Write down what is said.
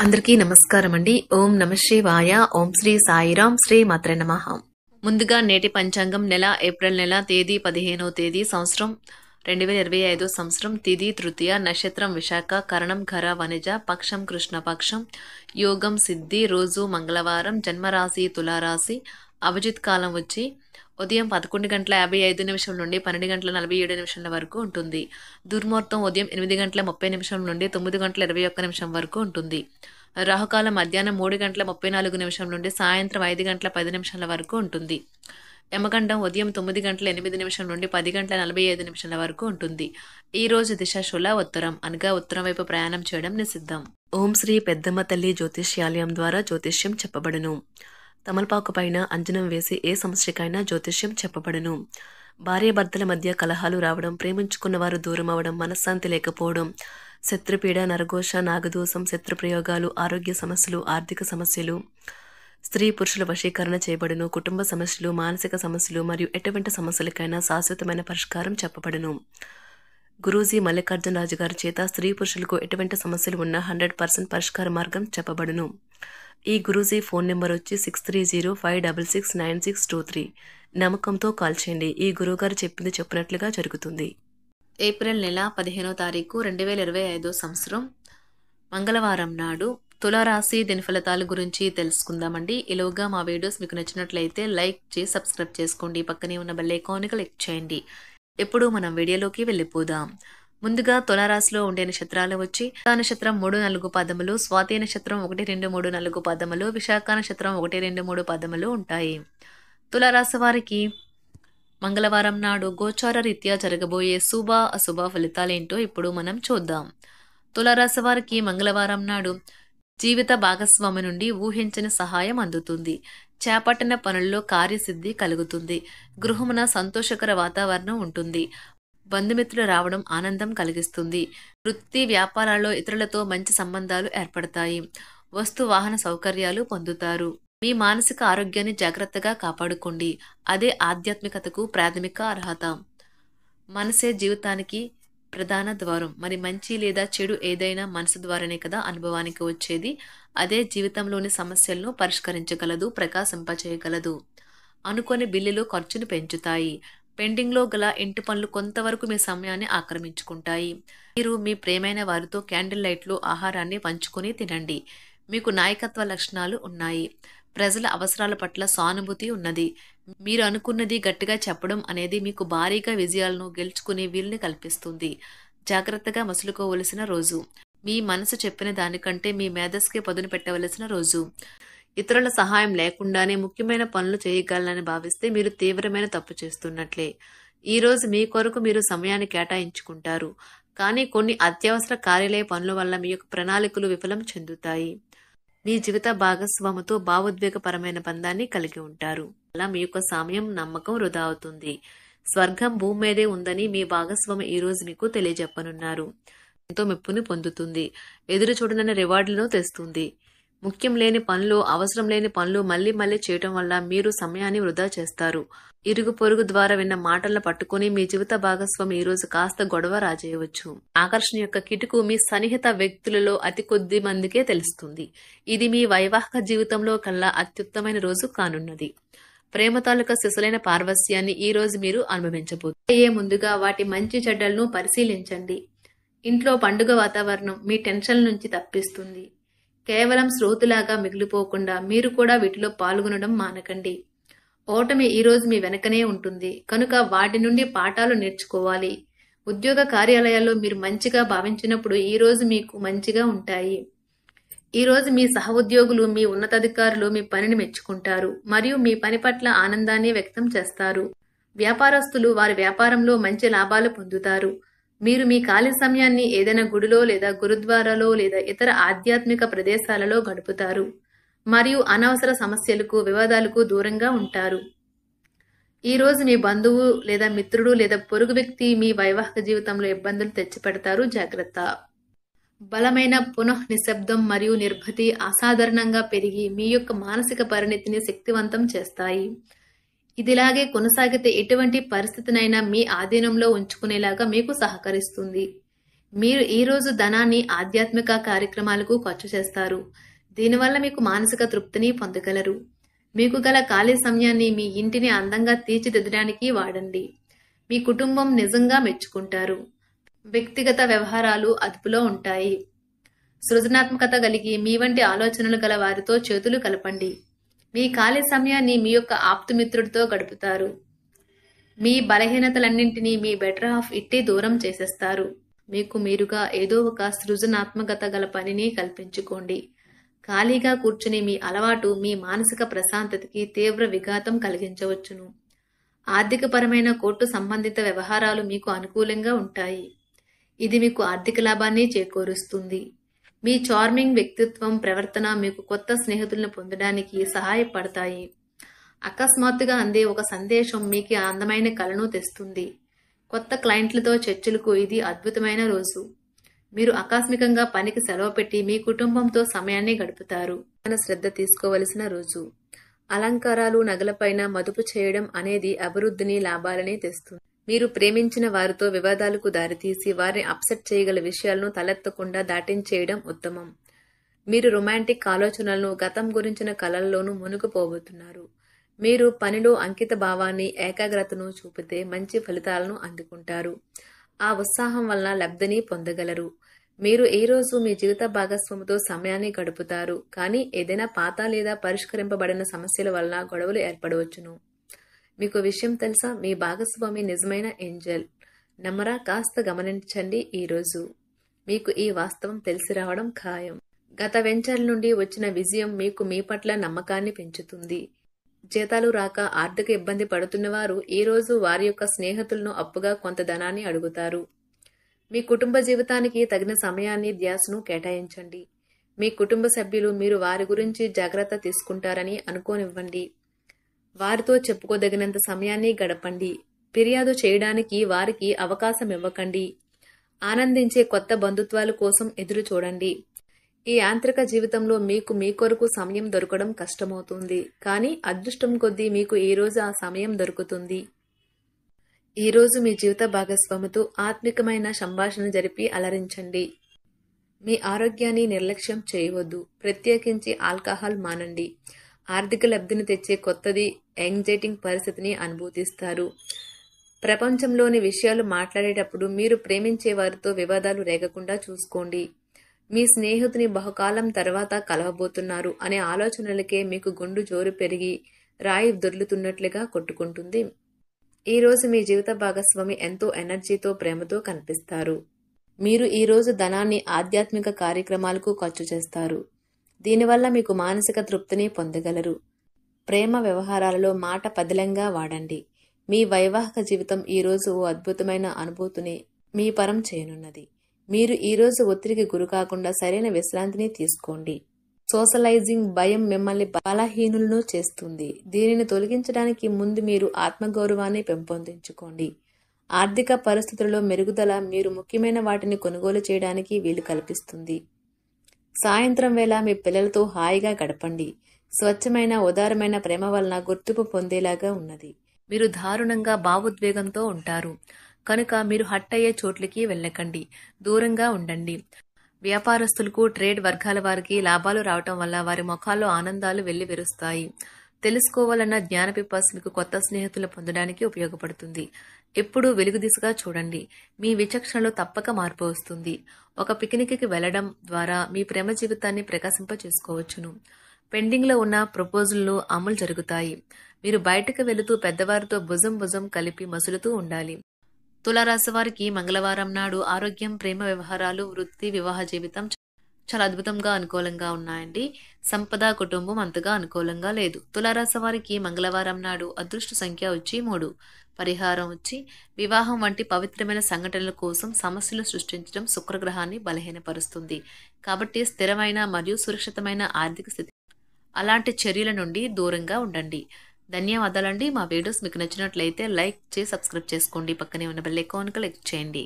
అందరికీ నమస్కారం అండి. ఓం నమ శివాయ. ఓం శ్రీ సాయిరాం. శ్రీ మాత్రే నమః. ముందుగా నేటి పంచాంగం నెల ఏప్రిల్ నెల తేదీ 15వ తేదీ సంవత్సరం 2025 సంవత్సరం తిథి తృతీయ నక్షత్రం విశాఖ కరణం ఘర వనిజ పక్షం కృష్ణపక్షం యోగం సిద్ధి రోజు మంగళవారం జన్మరాశి తులారాశి అభిజిత్ కాలం వచ్చి ఉదయం 11:55 నుండి 12:47 వరకు ఉంటుంది. దుర్ముహూర్తం ఉదయం 8:30 నుండి 9:21 వరకు ఉంటుంది. రాహుకాలం మధ్యాహ్నం 3:34 నుండి సాయంత్రం 5:10 వరకు ఉంటుంది. యమగండం ఉదయం 9:08 నుండి 10:45 వరకు ఉంటుంది. ఈ రోజు దిశ శుల ఉత్తరం అనగా ఉత్తరం వైపు ప్రయాణం చేయడం నిషిద్ధం. ఓం శ్రీ పెద్దమ్మ తల్లి జ్యోతిష్యాలయం ద్వారా జ్యోతిష్యం చెప్పబడును. తమలపాకు పైన అంజనం వేసి ఏ సమస్యకైనా జ్యోతిష్యం చెప్పబడును. భార్యాభర్తల మధ్య కలహాలు రావడం, ప్రేమించుకున్న వారు దూరం అవడం, మనశ్శాంతి లేకపోవడం, శత్రుపీడ, నరఘోష, నాగదోషం, శత్రుప్రయోగాలు, ఆరోగ్య సమస్యలు, ఆర్థిక సమస్యలు, స్త్రీ పురుషుల వశీకరణ చేయబడును. కుటుంబ సమస్యలు, మానసిక సమస్యలు మరియు ఎటువంటి సమస్యలకైనా శాశ్వతమైన పరిష్కారం చెప్పబడును. గురూజీ మల్లికార్జున రాజు గారి చేత స్త్రీ పురుషులకు ఎటువంటి సమస్యలు ఉన్నా 100% పరిష్కార మార్గం చెప్పబడును. ఈ గురూజీ ఫోన్ నెంబర్ వచ్చి 6305669623. నమ్మకంతో కాల్ చేయండి. ఈ గురువుగారు చెప్పింది చెప్పినట్లుగా జరుగుతుంది. ఏప్రిల్ నెల 15వ తారీఖు 2025 సంవత్సరం మంగళవారం నాడు తులారాశి దిన ఫలితాల గురించి తెలుసుకుందామండి. ఈలోగా మా వీడియోస్ మీకు నచ్చినట్లయితే లైక్ చేసి సబ్స్క్రైబ్ చేసుకోండి. పక్కనే ఉన్న బెల్ ఐకాన్ క్లిక్ చేయండి. ఇప్పుడు మనం వీడియోలోకి వెళ్ళిపోదాం. ముందుగా తులారాశిలో ఉండే నక్షత్రాలు వచ్చి నక్షత్రం 3-4 పదములు, స్వాతి నక్షత్రం 1-2-3-4 పదములు, విశాఖ నక్షత్రం 1-2-3 పదములు ఉంటాయి. తులారాశి వారికి మంగళవారం నాడు గోచార రీత్యా జరగబోయే శుభ అశుభ ఫలితాలేంటో ఇప్పుడు మనం చూద్దాం. తులారాశి వారికి మంగళవారం నాడు జీవిత భాగస్వామి నుండి ఊహించని సహాయం అందుతుంది. చేపట్టిన పనుల్లో కార్యసిద్ధి కలుగుతుంది. గృహమున సంతోషకర వాతావరణం ఉంటుంది. బంధుమిత్రులు రావడం ఆనందం కలిగిస్తుంది. వృత్తి వ్యాపారాల్లో ఇతరులతో మంచి సంబంధాలు ఏర్పడతాయి. వస్తు వాహన సౌకర్యాలు పొందుతారు. మీ మానసిక ఆరోగ్యాన్ని జాగ్రత్తగా కాపాడుకోండి. అదే ఆధ్యాత్మికతకు ప్రాథమిక అర్హత. మనసే జీవితానికి ప్రధాన ద్వారం. మరి మంచి లేదా చెడు ఏదైనా మనసు ద్వారానే కదా అనుభవానికి వచ్చేది. అదే జీవితంలోని సమస్యలను పరిష్కరించగలదు, ప్రకాశింపచేయగలదు. అనుకోని బిల్లులు ఖర్చును పెంచుతాయి. పెండింగ్లో గల ఇంటి పనులు కొంతవరకు మీ సమయాన్ని ఆక్రమించుకుంటాయి. మీరు మీ ప్రేమైన వారితో క్యాండిల్ లైట్లో ఆహారాన్ని పంచుకొని తినండి. మీకు నాయకత్వ లక్షణాలు ఉన్నాయి. ప్రజల అవసరాల పట్ల సానుభూతి ఉన్నది. మీరు అనుకున్నది గట్టిగా చెప్పడం అనేది మీకు భారీగా విజయాలను గెలుచుకునే వీలుని కల్పిస్తుంది. జాగ్రత్తగా మసులుకోవలసిన రోజు. మీ మనసు చెప్పిన దానికంటే మీ మేధస్సుకి పదును పెట్టవలసిన రోజు. ఇతరుల సహాయం లేకుండానే ముఖ్యమైన పనులు చేయగలనని భావిస్తే మీరు తీవ్రమైన తప్పు చేస్తున్నట్లే. ఈ రోజు మీ కొరకు మీరు సమయాన్ని కేటాయించుకుంటారు. కానీ కొన్ని అత్యవసర కార్యాలయ పనుల వల్ల మీ యొక్క ప్రణాళికలు విఫలం చెందుతాయి. మీ జీవిత భాగస్వామితో భావోద్వేగపరమైన బంధాన్ని కలిగి ఉంటారు. అలా మీ యొక్క సమయం, నమ్మకం వృధా అవుతుంది. స్వర్గం భూమి మీదే ఉందని మీ భాగస్వామి ఈ రోజు మీకు తెలియజెప్పనున్నారు. ఎంతో మెప్పుని పొందుతుంది. ఎదురు చూడనని రివార్డులను తెస్తుంది. ముఖ్యం లేని పనులు, అవసరం లేని పనులు మళ్లీ మళ్లీ చేయటం వల్ల మీరు సమయాన్ని వృధా చేస్తారు. ఇరుగు పొరుగు ద్వారా విన్న మాటలను పట్టుకుని మీ జీవిత భాగస్వామి ఈ రోజు కాస్త గొడవ రాజేయవచ్చు. ఆకర్షణ యొక్క కిటుకు మీ సన్నిహిత వ్యక్తులలో అతి కొద్ది మందికే తెలుస్తుంది. ఇది మీ వైవాహిక జీవితంలో కల్లా అత్యుత్తమైన రోజు కానున్నది. ప్రేమ తాలూకా సిసలైన పార్వస్యాన్ని ఈ రోజు మీరు అనుభవించబోతున్నారు. ముందుగా వాటి మంచి చెడ్డలను పరిశీలించండి. ఇంట్లో పండుగ వాతావరణం మీ టెన్షన్ నుంచి తప్పిస్తుంది. కేవలం శ్రోతులాగా మిగిలిపోకుండా మీరు కూడా వీటిలో పాల్గొనడం మానకండి. ఓటమి ఈ రోజు మీ వెనకనే ఉంటుంది కనుక వాటి నుండి పాఠాలు నేర్చుకోవాలి. ఉద్యోగ కార్యాలయాల్లో మీరు మంచిగా భావించినప్పుడు ఈ రోజు మీకు మంచిగా ఉంటాయి. ఈ రోజు మీ సహోద్యోగులు, మీ ఉన్నతాధికారులు మీ పనిని మెచ్చుకుంటారు మరియు మీ పని పట్ల ఆనందాన్ని వ్యక్తం చేస్తారు. వ్యాపారస్తులు వారి వ్యాపారంలో మంచి లాభాలు పొందుతారు. మీరు మీ ఖాళీ సమయాన్ని ఏదైనా గుడిలో లేదా గురుద్వారాలో లేదా ఇతర ఆధ్యాత్మిక ప్రదేశాలలో గడుపుతారు మరియు అనవసర సమస్యలకు, వివాదాలకు దూరంగా ఉంటారు. ఈ రోజు మీ బంధువు లేదా మిత్రుడు లేదా పొరుగు వ్యక్తి మీ వైవాహిక జీవితంలో ఇబ్బందులు తెచ్చిపెడతారు. జాగ్రత్త. బలమైన పునః నిశ్శబ్దం మరియు నిర్భతి అసాధారణంగా పెరిగి మీ యొక్క మానసిక పరిణతిని శక్తివంతం చేస్తాయి. ఇదిలాగే కొనసాగితే ఎటువంటి పరిస్థితినైనా మీ ఆధీనంలో ఉంచుకునేలాగా మీకు సహకరిస్తుంది. మీరు ఈ రోజు ధనాన్ని ఆధ్యాత్మిక కార్యక్రమాలకు ఖర్చు చేస్తారు. దీనివల్ల మీకు మానసిక తృప్తిని పొందగలరు. మీకు గల ఖాళీ సమయాన్ని మీ ఇంటిని అందంగా తీర్చిదిద్దడానికి వాడండి. మీ కుటుంబం నిజంగా మెచ్చుకుంటారు. వ్యక్తిగత వ్యవహారాలు అదుపులో ఉంటాయి. సృజనాత్మకత కలిగి మీ వంటి ఆలోచనలు గల వారితో చేతులు కలపండి. మీ ఖాళీ సమయాన్ని మీ యొక్క ఆప్తమిత్రుడితో గడుపుతారు. మీ బలహీనతలన్నింటినీ మీ బెటర్ హాఫ్ ఇట్టి దూరం చేసేస్తారు. మీకు మీరుగా ఏదో ఒక సృజనాత్మకత గల పనిని కల్పించుకోండి. ఖాళీగా కూర్చుని మీ అలవాటు మీ మానసిక ప్రశాంతతకి తీవ్ర విఘాతం కలిగించవచ్చును. ఆర్థికపరమైన కోర్టు సంబంధిత వ్యవహారాలు మీకు అనుకూలంగా ఉంటాయి. ఇది మీకు ఆర్థిక లాభాన్ని చేకూరుస్తుంది. మీ చార్మింగ్ వ్యక్తిత్వం, ప్రవర్తన మీకు కొత్త స్నేహితులను పొందడానికి సహాయపడతాయి. అకస్మాత్తుగా అందే ఒక సందేశం మీకు అందమైన కలను తెస్తుంది. కొత్త క్లయింట్లతో చర్చలకు ఇది అద్భుతమైన రోజు. మీరు ఆకస్మికంగా పనికి సెలవు పెట్టి మీ కుటుంబంతో సమయాన్ని గడుపుతారు. శ్రద్ధ తీసుకోవలసిన రోజు. అలంకారాలు, నగలపైన మదుపు చేయడం అనేది అభివృద్ధిని, లాభాలని తెస్తుంది. మీరు ప్రేమించిన వారితో వివాదాలకు దారితీసి వారిని అప్సెట్ చేయగల విషయాలను తలెత్తకుండా దాటించేయడం ఉత్తమం. మీరు రొమాంటిక్ ఆలోచనలను, గతం గురించిన కలల్లోనూ మునిగిపోబోతున్నారు. మీరు పనిలో అంకిత భావాన్ని, ఏకాగ్రతను చూపితే మంచి ఫలితాలను అందుకుంటారు. ఆ ఉత్సాహం వలన లబ్ధిని పొందగలరు. మీరు ఈ రోజు మీ జీవిత భాగస్వామితో సమయాన్ని గడుపుతారు. కానీ ఏదైనా పాత లేదా పరిష్కరింపబడిన సమస్యల వలన గొడవలు ఏర్పడవచ్చును. మీకు విషయం తెలుసా? మీ భాగస్వామి నిజమైన ఏంజల్. నమ్మరా? కాస్త గమనించండి. ఈరోజు మీకు ఈ వాస్తవం తెలిసి రావడం ఖాయం. గత వెంచర్ల నుండి వచ్చిన విజయం మీకు మీ పట్ల నమ్మకాన్ని పెంచుతుంది. జీతాలు రాక ఆర్థిక ఇబ్బంది పడుతున్నవారు ఈ రోజు వారి యొక్క స్నేహితులను అప్పుగా కొంత ధనాన్ని అడుగుతారు. మీ కుటుంబ జీవితానికి తగిన సమయాన్ని, ధ్యాసను కేటాయించండి. మీ కుటుంబ సభ్యులు మీరు వారి గురించి జాగ్రత్త తీసుకుంటారని అనుకోనివ్వండి. వారితో చెప్పుకోదగినంత సమయాన్ని గడపండి. ఫిర్యాదు చేయడానికి వారికి అవకాశం ఇవ్వకండి. ఆనందించే కొత్త బంధుత్వాల కోసం ఎదురు చూడండి. ఈ యాంత్రిక జీవితంలో మీకు మీ కొరకు సమయం దొరకడం కష్టమవుతుంది. కానీ అదృష్టం కొద్దీ మీకు ఈ రోజు ఆ సమయం దొరుకుతుంది. ఈ రోజు మీ జీవిత భాగస్వామితో ఆత్మికమైన సంభాషణ జరిపి అలరించండి. మీ ఆరోగ్యాన్ని నిర్లక్ష్యం చేయవద్దు. ప్రత్యేకించి ఆల్కహాల్ మానండి. ఆర్థిక లబ్ధిని తెచ్చే కొత్తది, యాంగ్జైటింగ్ పరిస్థితిని అనుభూతిస్తారు. ప్రపంచంలోని విషయాలు మాట్లాడేటప్పుడు మీరు ప్రేమించే వారితో వివాదాలు రేగకుండా చూసుకోండి. మీ స్నేహితుని బహుకాలం తర్వాత కలవబోతున్నారు అనే ఆలోచనలకే మీకు గుండు జోరు పెరిగి రాయి దొర్లుతున్నట్లుగా కొట్టుకుంటుంది. ఈ రోజు మీ జీవిత భాగస్వామి ఎంతో ఎనర్జీతో, ప్రేమతో కనిపిస్తారు. మీరు ఈ రోజు ధనాన్ని ఆధ్యాత్మిక కార్యక్రమాలకు ఖర్చు చేస్తారు. దీనివల్ల మీకు మానసిక తృప్తిని పొందగలరు. ప్రేమ వ్యవహారాలలో మాట పదిలంగా వాడండి. మీ వైవాహిక జీవితం ఈ రోజు ఓ అద్భుతమైన అనుభూతిని మీ పరం చేయనున్నది. మీరు ఈ రోజు ఒత్తిడికి గురి కాకుండా సరైన విశ్రాంతిని తీసుకోండి. సోషలైజింగ్ భయం మిమ్మల్ని బలహీనులను చేస్తుంది. దీనిని తొలగించడానికి ముందు మీరు ఆత్మగౌరవాన్ని పెంపొందించుకోండి. ఆర్థిక పరిస్థితులలో మెరుగుదల మీరు ముఖ్యమైన వాటిని కొనుగోలు చేయడానికి వీలు కల్పిస్తుంది. సాయంత్రం వేళ మీ పిల్లలతో హాయిగా గడపండి. స్వచ్ఛమైన, ఉదారమైన ప్రేమ వలన గుర్తింపు పొందేలాగా ఉన్నది. మీరు దారుణంగా భావోద్వేగంతో ఉంటారు కనుక మీరు హట్ అయ్యే చోట్లకి వెళ్ళకండి. దూరంగా ఉండండి. వ్యాపారస్తులకు, ట్రేడ్ వర్గాల వారికి లాభాలు రావటం వల్ల వారి ముఖాల్లో ఆనందాలు వెల్లివిరుస్తాయి. తెలుసుకోవాలన్న జ్ఞాన పిపాస మీకు కొత్త స్నేహితులు పొందడానికి ఉపయోగపడుతుంది. ఎప్పుడూ వెలుగు దిశగా చూడండి. మీ విచక్షణలో తప్పక మార్పు వస్తుంది. ఒక పిక్నిక్కి వెళ్లడం ద్వారా మీ ప్రేమ జీవితాన్ని ప్రకాశింప చేసుకోవచ్చును. పెండింగ్లో ఉన్న ప్రపోజల్లు అమలు జరుగుతాయి. మీరు బయటకు వెళుతూ పెద్దవారితో భుజం కలిపి మసులుతూ ఉండాలి. తులారాశి వారికి మంగళవారం నాడు ఆరోగ్యం, ప్రేమ వ్యవహారాలు, వృత్తి, వివాహ జీవితం చాలా అద్భుతంగా అనుకూలంగా ఉన్నాయండి. సంపద, కుటుంబం అంతగా అనుకూలంగా లేదు. తులారాశి వారికి మంగళవారం నాడు అదృష్ట సంఖ్య వచ్చి 3. పరిహారం వచ్చి వివాహం వంటి పవిత్రమైన సంఘటనల కోసం సమస్యలు సృష్టించడం శుక్రగ్రహాన్ని బలహీనపరుస్తుంది. కాబట్టి స్థిరమైన మరియు సురక్షితమైన ఆర్థిక స్థితి అలాంటి చర్యల నుండి దూరంగా ఉండండి. ధన్యవాదాలండి. మా వీడియోస్ మీకు నచ్చినట్లయితే లైక్ చేసి సబ్స్క్రైబ్ చేసుకోండి. పక్కనే ఉన్న బెల్ ఐకాన్ క్లిక్ చేయండి.